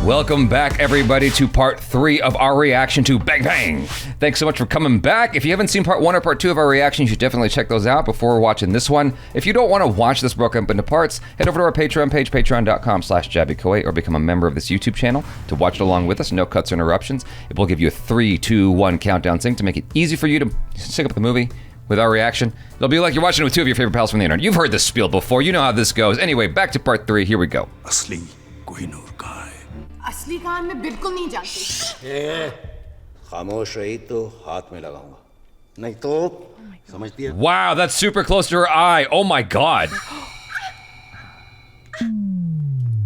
Welcome back, everybody, to part 3 of our reaction to Bang Bang. Thanks so much for coming back. If you haven't seen part 1 or part 2 of our reaction, you should definitely check those out before watching this one. If you don't want to watch this broken up into parts, head over to our Patreon page, patreon.com/Jaby KOAY, or become a member of this YouTube channel to watch it along with us. No cuts or interruptions. It will give you a 3, 2, 1 countdown sync to make it easy for you to sync up the movie with our reaction. It'll be like you're watching it with 2 of your favorite pals from the internet. You've heard this spiel before. You know how this goes. Anyway, back to part 3. Here we go. असली कोहिनूर कहाँ है? असली कहान मैं बिल्कुल नहीं जानती। खामोश रही तो हाथ में लगाऊंगा, नहीं तो समझती है? Wow, that's super close to her eye. Oh my god.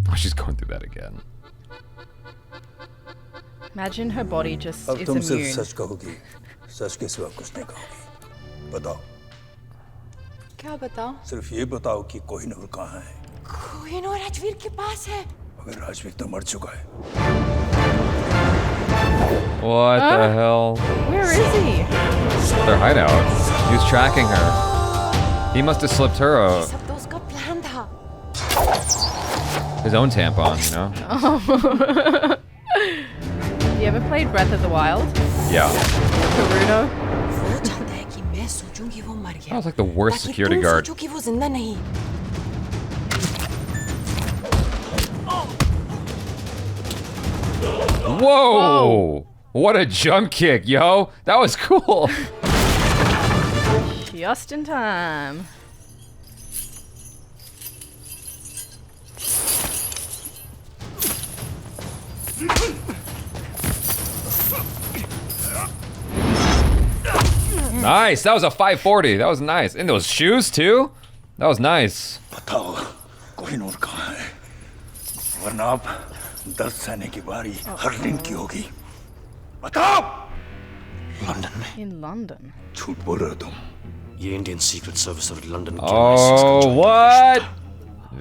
Oh, she's going through that again. Imagine her body just अब is तुम सिर्फ immune. सच कहोगी, सच के सिवा कुछ नहीं कहोगी। बताओ, क्या बताओ? सिर्फ ये बताओ कि कोहिनूर कहाँ है? कोहिनूर राजवीर के पास है। मगर राजवीर तो मर चुका है। What the hell? Where is he? Their hideout. He was tracking her. He must have slipped her सब तो उसका प्लान था। his own tampon, you know? You ever played Breath of the Wild? Yeah. Karuno? वो चाहता है कि मैं सोचूं कि वो मर गया। That was like the worst ताकि security तुम guard. सोचो कि वो जिंदा नहीं। Whoa! What a jump kick, yo! That was cool. Just in time. Nice. That was a 540. That was nice. And those shoes too. That was nice. बताओ, कोहिनूर कहाँ है? वरना अब दर्द सहने की बारी हर दिन की होगी। बताओ! लंदन में In London. झूठ बोल रहे हो तुम। ये इंडियन सीक्रेट सर्विस और London Oh, what?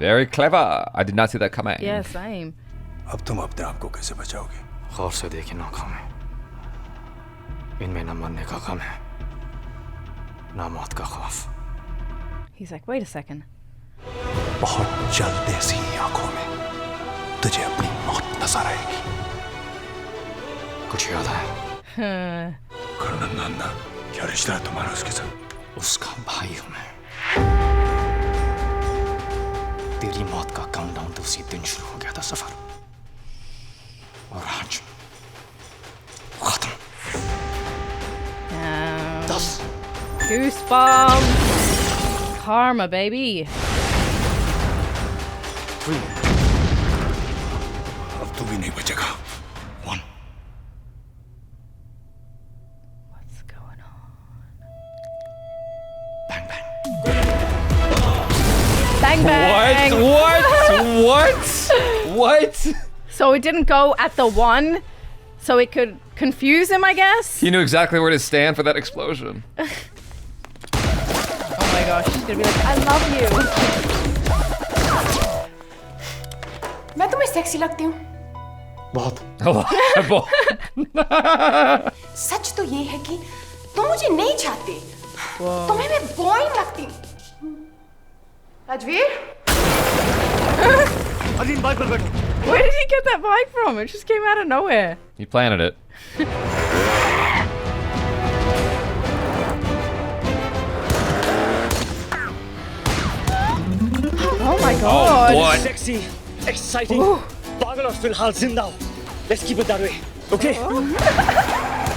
Very clever. I did not see that coming. Yeah, same. अब तुम अपने आप को कैसे बचाओगे? गौर से देखे आंखों में, इनमें न मरने का गम है, न मौत का खौफ। He's like, wait a second. बहुत जल्द ऐसी आंखों में तुझे अपनी मौत नजर आएगी। कुछ याद है? कर्नल नंदा, क्या रिश्ता है तुम्हारा उसके साथ? उसका भाई हूं मैं। तेरी मौत का काउंटडाउन तो उसी दिन शुरू हो गया था सफर, और आज खत्म। Goosebumps. Karma, baby. अब तू भी नहीं बचेगा। One. What's going on? Bang bang. Bang bang. What? What? So it didn't go at the one, so it could confuse him, I guess? He knew exactly where to stand for that explosion. Oh my gosh, she's gonna be like, I love you. मैं तुम्हें sexy लगती हूँ। बहुत। सच तो ये है कि तुम मुझे नहीं चाहते। तुम्हें मैं बोरिंग लगती हूँ। राजवीर? अजीम बाइक पर बैठो। Where did he get that bike from? It just came out of nowhere. He planted it. Oh my god. Oh, what? Sexy, exciting, पागल और फिलहाल जिंदा हो। Let's keep it that way, okay?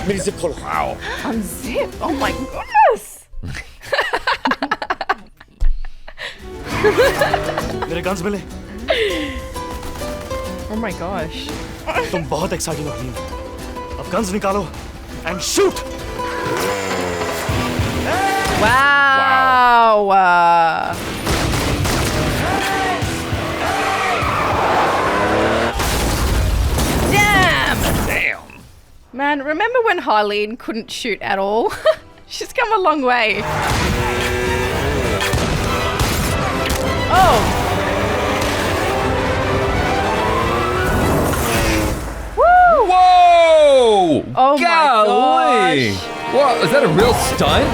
मेरी zip खोलो। Wow. Unzip. Oh my goodness. मेरे guns मिले। Oh my gosh. तुम बहुत exciting हो रही हो। अब guns निकालो and shoot. Wow. Damn. Man, remember when Harleen couldn't shoot at all? She's come a long way. Oh. Woo! Whoa! Oh my Golly! gosh. What? Is that a real stunt?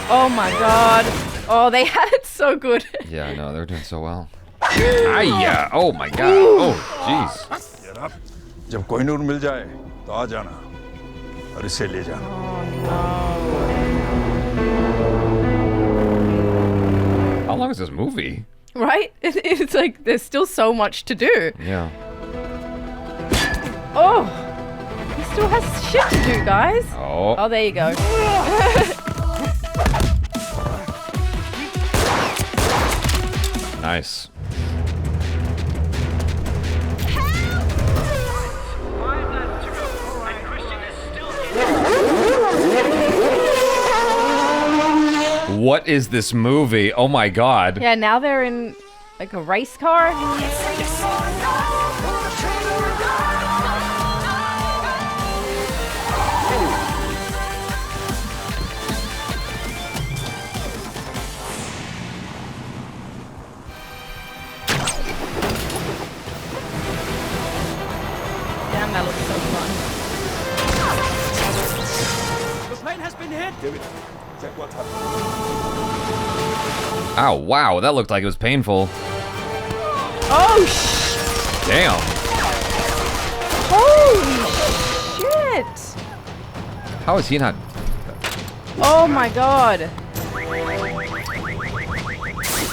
Oh my god. Oh, they had it so good. Yeah, I know. They're doing so well. Aya. Oh my god. Oh, jeez. जब कोहिनूर मिल जाए तो आ जाना और इसे ले जाना. How long is this movie? Right? It's like there's still so much to do. Yeah. Oh, he still has shit to do, guys. Oh. Oh, there you go. Nice. What is this movie? Oh my god. Yeah, now they're in like a race car. Damn, that looks so fun. The plane has been hit. Ow, wow, that looked like it was painful. Oh, Damn. holy shit. How is he not? Oh my god.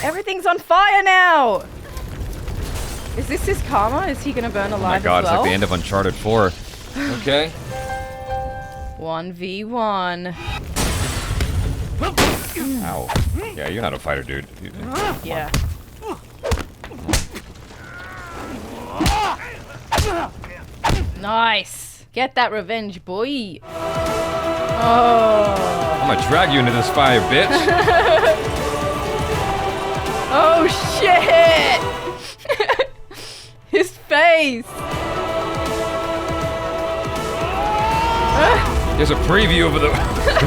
Everything's on fire now. Is this his karma? Is he gonna burn Oh my alive god, as it's well? like the end of Uncharted 4. Okay. 1v1. Ow. Yeah, you're not a fighter, dude. Yeah. Nice. Get that revenge, boy. Oh. I'm gonna drag you into this fire, bitch. Oh shit. His face. Here's a preview of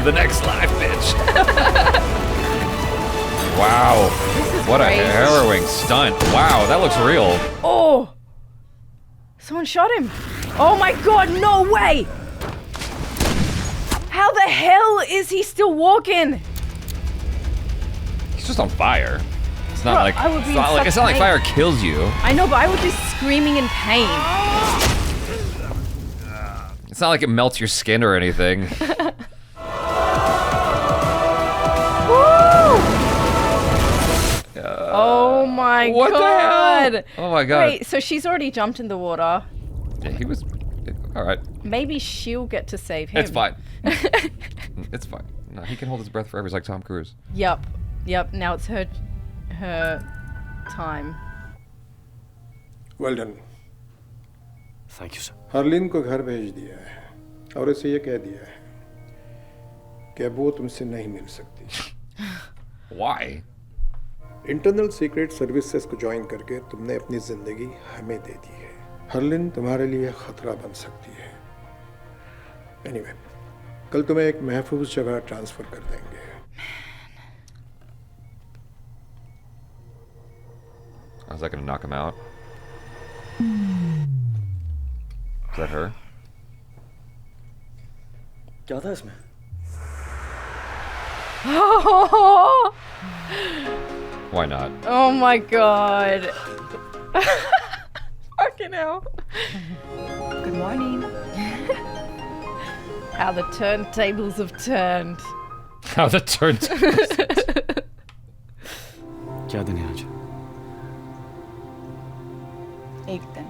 the next live, bitch. Wow. What a crazy. harrowing stunt. Wow, that looks real. Oh. Someone shot him. Oh my god, no way. How the hell is he still walking? He's just on fire. It's not Bro, like I would be it's not in like such fire pain. kills you. I know, but I would be screaming in pain. It's not like it melts your skin or anything. Oh my What the god. hell? Oh my god. Wait, so she's already jumped in the water. Yeah, he was. All right. Maybe she'll get to save him. It's fine. It's fine. No, he can hold his breath forever. He's like Tom Cruise. Yup. Now it's her time. Well done. Thank you, sir. Harleen को घर भेज दिया है और इसे ये कह दिया है कि अब वो तुमसे नहीं मिल सकती. Why? इंटरनल सीक्रेट सर्विसेज को ज्वाइन करके तुमने अपनी जिंदगी हमें दे दी है. हरलिन तुम्हारे लिए खतरा बन सकती है. एनीवे, कल तुम्हें एक महफूज जगह ट्रांसफर कर देंगे. Is that gonna knock him out? Is that her? क्या था इसमें? Why not? Oh my god. Fucking hell. Good morning. How the turntables have turned. How the turn. क्या दिन है आज? एक दिन.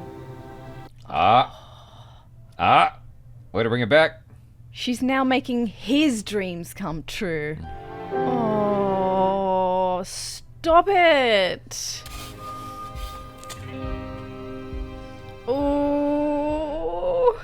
Way to bring it back. She's now making his dreams come true. Oh, stop it. Oh.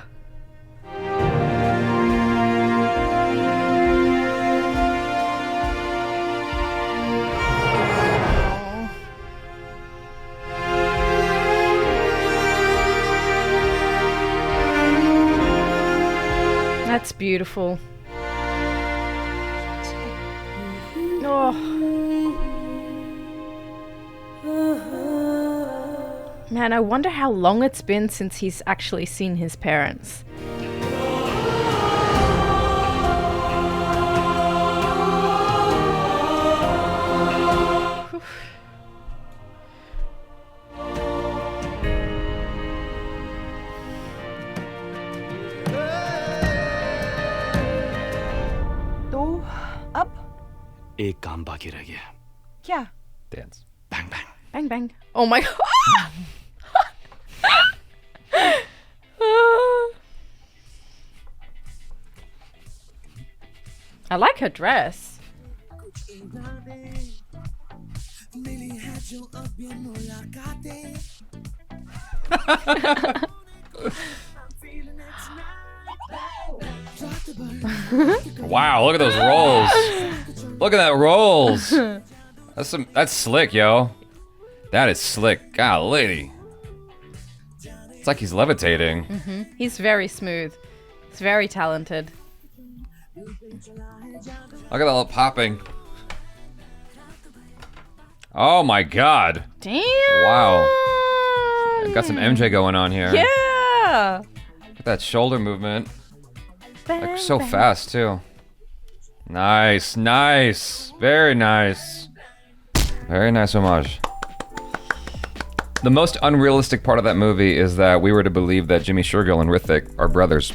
That's beautiful. Oh. Man, I wonder how long it's been since he's actually seen his parents. एक काम बाकी रह गया. Yeah. Dance. Bang bang. Bang bang. Oh my god. I like her dress. Wow, look at those rolls. Look at that rolls. That's slick, yo. That is slick. Golly. It's like he's levitating. He's very smooth. He's very talented. Look at that little popping. Oh my god. Damn. Wow. Got some MJ going on here. Yeah. Look at that shoulder movement. Bang, Like so bang. fast too. Nice, nice. Very nice. Very nice homage. The most unrealistic part of that movie is that we were to believe that Jimmy Shergill and Hrithik are brothers.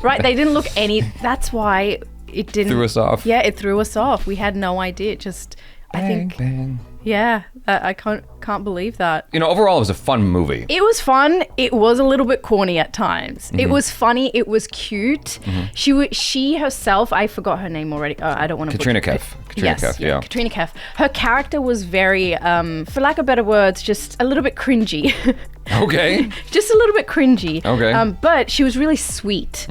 Right, they didn't look any. That's why it didn't. Threw us off. Yeah, it threw us off. We had no idea. Just, I think. Bang. Yeah, I can't believe that. You know, overall, it was a fun movie. It was fun. It was a little bit corny at times. Mm-hmm. It was funny. It was cute. She herself, I forgot her name already. I don't want to. Katrina Kaif. Katrina Kaif, yeah. Katrina Kaif. Her character was very, for lack of better words, just a little bit cringy. Okay. Just a little bit cringy. Okay. But she was really sweet.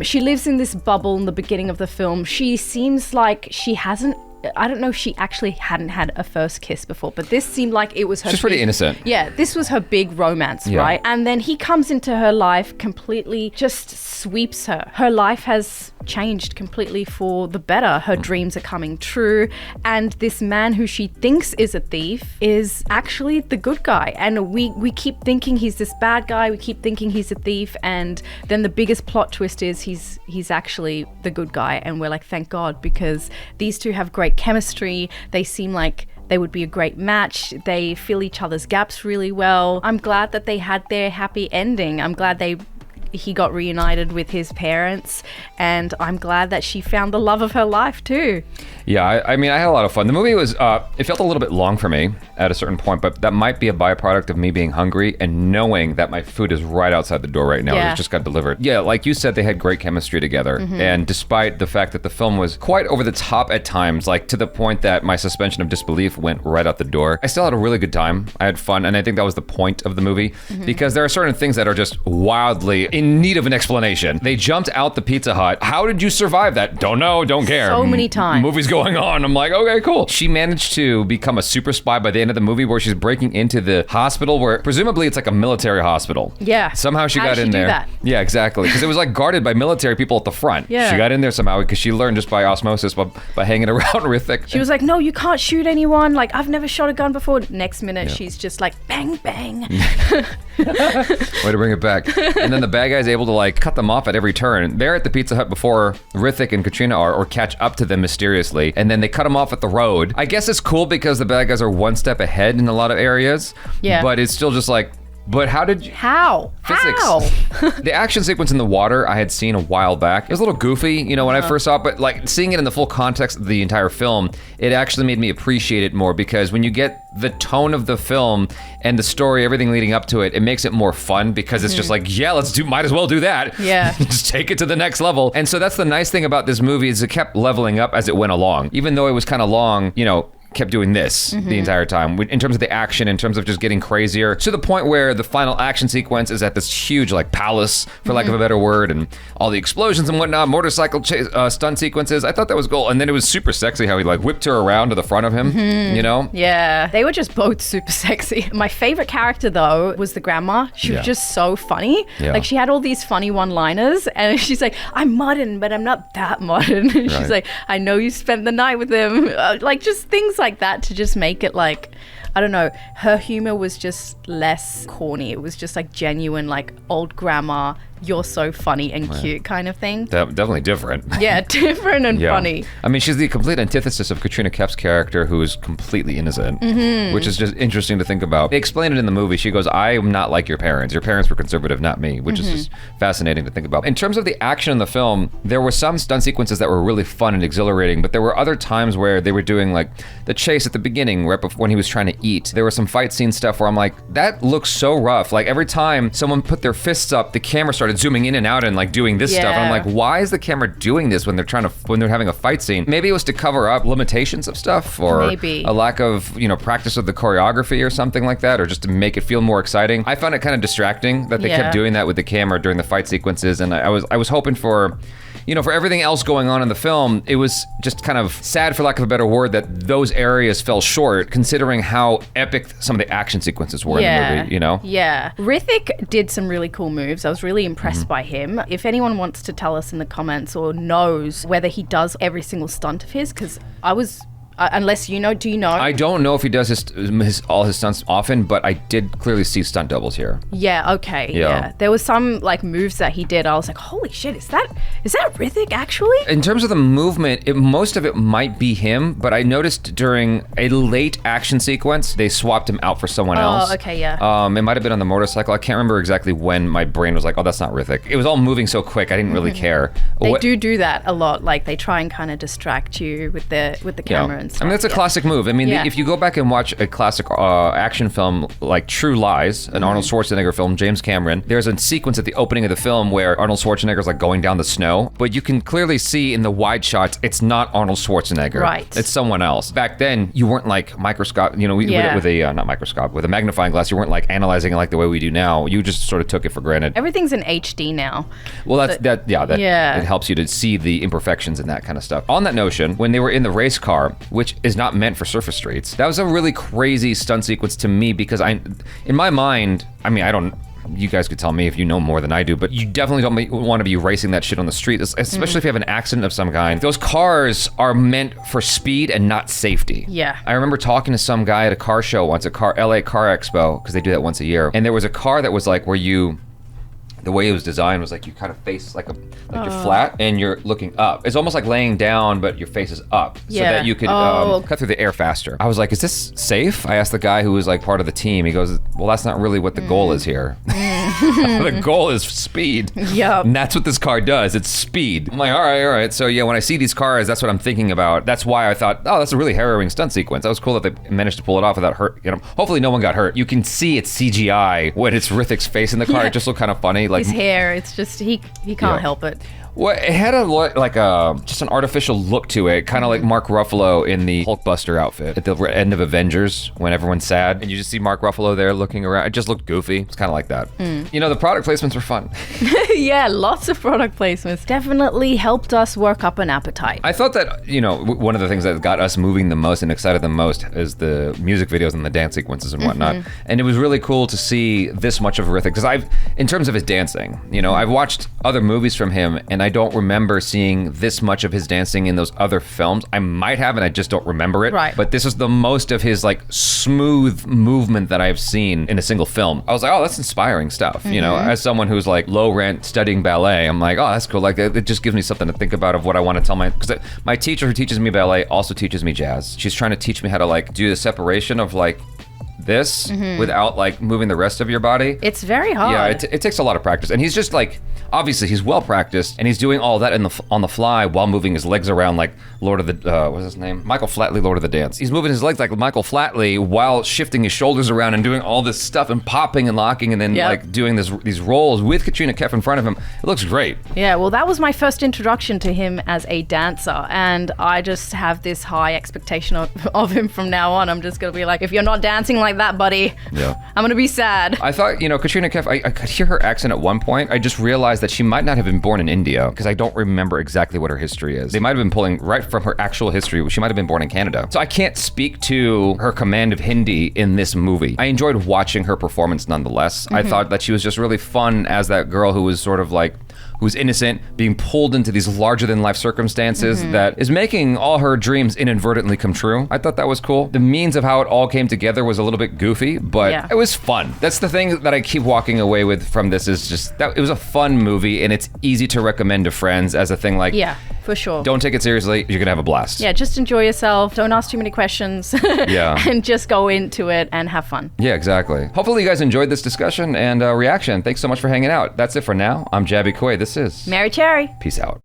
She lives in this bubble in the beginning of the film. She seems like she hasn't. I don't know if she actually hadn't had a first kiss before, but this seemed like it was her. She's pretty innocent. Yeah, this was her big romance, right? And then he comes into her life completely, just sweeps her. Her life has changed completely for the better. Her dreams are coming true. And this man who she thinks is a thief is actually the good guy. And we keep thinking he's this bad guy. We keep thinking he's a thief. And then the biggest plot twist is he's actually the good guy. And we're like, thank God, because these two have great chemistry. They seem like they would be a great match. They fill each other's gaps really well. I'm glad that they had their happy ending. I'm glad he got reunited with his parents, and I'm glad that she found the love of her life too. Yeah, I mean, I had a lot of fun. The movie was, it felt a little bit long for me at a certain point, but that might be a byproduct of me being hungry and knowing that my food is right outside the door right now. Yeah. It just got delivered. Yeah, like you said, they had great chemistry together. And despite the fact that the film was quite over the top at times, like to the point that my suspension of disbelief went right out the door, I still had a really good time. I had fun, and I think that was the point of the movie, because there are certain things that are just wildly in need of an explanation. They jumped out the Pizza Hut. How did you survive that? Don't know, don't care. So many times. Movie's going on. I'm like, okay, cool. She managed to become a super spy by the end of the movie, where she's breaking into the hospital, where presumably it's like a military hospital. Yeah. Somehow she How got did in she do there. that? Yeah, exactly. Because it was like guarded by military people at the front. Yeah. She got in there somehow because she learned just by osmosis by hanging around Hrithik. She was like, no, you can't shoot anyone. Like, I've never shot a gun before. Next minute, she's just like, bang, bang. Way to bring it back. And then the bad guy's able to like cut them off at every turn. They're at the Pizza Hut before Hrithik and Katrina are, or catch up to them mysteriously. And then they cut them off at the road. I guess it's cool because the bad guys are one step ahead in a lot of areas. Yeah. But it's still just like, but how did you... How? Physics. How? The action sequence in the water I had seen a while back. It was a little goofy, you know, when I first saw it, but like seeing it in the full context of the entire film, it actually made me appreciate it more, because when you get the tone of the film and the story, everything leading up to it, it makes it more fun, because it's just like, yeah, might as well do that. Yeah. Just take it to the next level. And so that's the nice thing about this movie, is it kept leveling up as it went along. Even though it was kind of long, you know, kept doing this the entire time in terms of the action, in terms of just getting crazier, to the point where the final action sequence is at this huge like palace, for lack of a better word, and all the explosions and whatnot, motorcycle chase, stunt sequences. I thought that was cool. And then it was super sexy how he like whipped her around to the front of him, you know? Yeah, they were just both super sexy. My favorite character though was the grandma. She was just so funny. Yeah. Like she had all these funny one-liners, and she's like, I'm modern, but I'm not that modern. She's Right. like, I know you spent the night with him. Like just things like that to just make it like, I don't know, her humor was just less corny. It was just like genuine, like old grandma you're so funny and cute kind of thing. Definitely different. Yeah, different and funny. I mean, she's the complete antithesis of Katrina Kaif's character, who is completely innocent, which is just interesting to think about. They explain it in the movie. She goes, I am not like your parents. Your parents were conservative, not me, which is just fascinating to think about. In terms of the action in the film, there were some stunt sequences that were really fun and exhilarating, but there were other times where they were doing like the chase at the beginning, right before when he was trying to eat. There was some fight scene stuff where I'm like, that looks so rough. Like every time someone put their fists up, the camera started zooming in and out and like doing this stuff. And I'm like, why is the camera doing this when they're having a fight scene? Maybe it was to cover up limitations of stuff, or a lack of, practice of the choreography or something like that, or just to make it feel more exciting. I found it kind of distracting that they kept doing that with the camera during the fight sequences, and I was hoping for, for everything else going on in the film. It was just kind of sad, for lack of a better word, that those areas fell short, considering how epic some of the action sequences were in the movie, Yeah. Hrithik did some really cool moves. I was really impressed by him. If anyone wants to tell us in the comments or knows whether he does every single stunt of his, because I was... unless you know, do you know? I don't know if he does all his stunts often, but I did clearly see stunt doubles here. Yeah, okay, yeah. There was some like moves that he did. I was like, holy shit, is that Hrithik actually? In terms of the movement, most of it might be him, but I noticed during a late action sequence, they swapped him out for someone else. Oh, okay, yeah. It might have been on the motorcycle. I can't remember exactly when my brain was like, oh, that's not Hrithik. It was all moving so quick, I didn't really care. They do that a lot. Like they try and kind of distract you with the camera. I mean, that's a classic move. I mean, if you go back and watch a classic action film like True Lies, an Arnold Schwarzenegger film, James Cameron, there's a sequence at the opening of the film where Arnold Schwarzenegger's like going down the snow, but you can clearly see in the wide shots, it's not Arnold Schwarzenegger. Right. It's someone else. Back then, you weren't like microscope, with a magnifying glass, you weren't like analyzing it like the way we do now. You just sort of took it for granted. Everything's in HD now. Well, it helps you to see the imperfections and that kind of stuff. On that notion, when they were in the race car, which is not meant for surface streets, that was a really crazy stunt sequence to me, because in my mind, you guys could tell me if you know more than I do, but you definitely don't want to be racing that shit on the street, especially if you have an accident of some kind. Those cars are meant for speed and not safety. Yeah. I remember talking to some guy at a car show once, LA Car Expo, because they do that once a year, and there was a car that was like where the way it was designed was like you kind of face like you're flat and you're looking up. It's almost like laying down, but your face is up, so that you could cut through the air faster. I was like, is this safe? I asked the guy who was like part of the team. He goes, well, that's not really what the goal is here. The goal is speed. Yep. And that's what this car does. It's speed. I'm like, all right. So yeah, when I see these cars, that's what I'm thinking about. That's why I thought, oh, that's a really harrowing stunt sequence. That was cool that they managed to pull it off without hurt. Hopefully no one got hurt. You can see it's CGI when it's Hrithik's face in the car. It just looked kind of funny. Like his hair, it's just he can't help it. Well, it had just an artificial look to it, kind of like Mark Ruffalo in the Hulkbuster outfit at the end of Avengers when everyone's sad, and you just see Mark Ruffalo there looking around. It just looked goofy. It's kind of like that. The product placements were fun. Yeah, lots of product placements. Definitely helped us work up an appetite. I thought that, one of the things that got us moving the most and excited the most is the music videos and the dance sequences and whatnot. And it was really cool to see this much of Hrithik, because in terms of his dancing, I've watched other movies from him, and I don't remember seeing this much of his dancing in those other films. I might have, and I just don't remember it. Right. But this is the most of his like smooth movement that I've seen in a single film. I was like, oh, that's inspiring stuff. As someone who's like low rent studying ballet, I'm like, oh, that's cool. Like it just gives me something to think about of what I want to tell because my teacher who teaches me ballet also teaches me jazz. She's trying to teach me how to like do the separation of like this without like moving the rest of your body. It's very hard. Yeah, it takes a lot of practice, and he's just like, obviously he's well practiced, and he's doing all that on the fly while moving his legs around like Lord of the what's his name? Michael Flatley, Lord of the Dance. He's moving his legs like Michael Flatley while shifting his shoulders around and doing all this stuff and popping and locking and then like doing these rolls with Katrina Kaif in front of him. It looks great. Yeah, well, that was my first introduction to him as a dancer, and I just have this high expectation of him from now on. I'm just gonna be like, if you're not dancing like that, buddy, I'm gonna be sad. I thought, Katrina Kaif, I could hear her accent at one point. I just realized that she might not have been born in India, because I don't remember exactly what her history is. They might have been pulling right from her actual history. She might have been born in Canada. So I can't speak to her command of Hindi in this movie. I enjoyed watching her performance nonetheless. I thought that she was just really fun as that girl who was sort of like, who's innocent being pulled into these larger than life circumstances that is making all her dreams inadvertently come true. I thought that was cool. The means of how it all came together was a little bit goofy, but it was fun. That's the thing that I keep walking away with from this, is just that it was a fun movie, and it's easy to recommend to friends as a thing like, for sure. Don't take it seriously. You're gonna have a blast. Yeah, just enjoy yourself. Don't ask too many questions. And just go into it and have fun. Yeah, exactly. Hopefully you guys enjoyed this discussion and reaction. Thanks so much for hanging out. That's it for now. I'm Jaby KOAY. This is Mary Cherry. Peace out.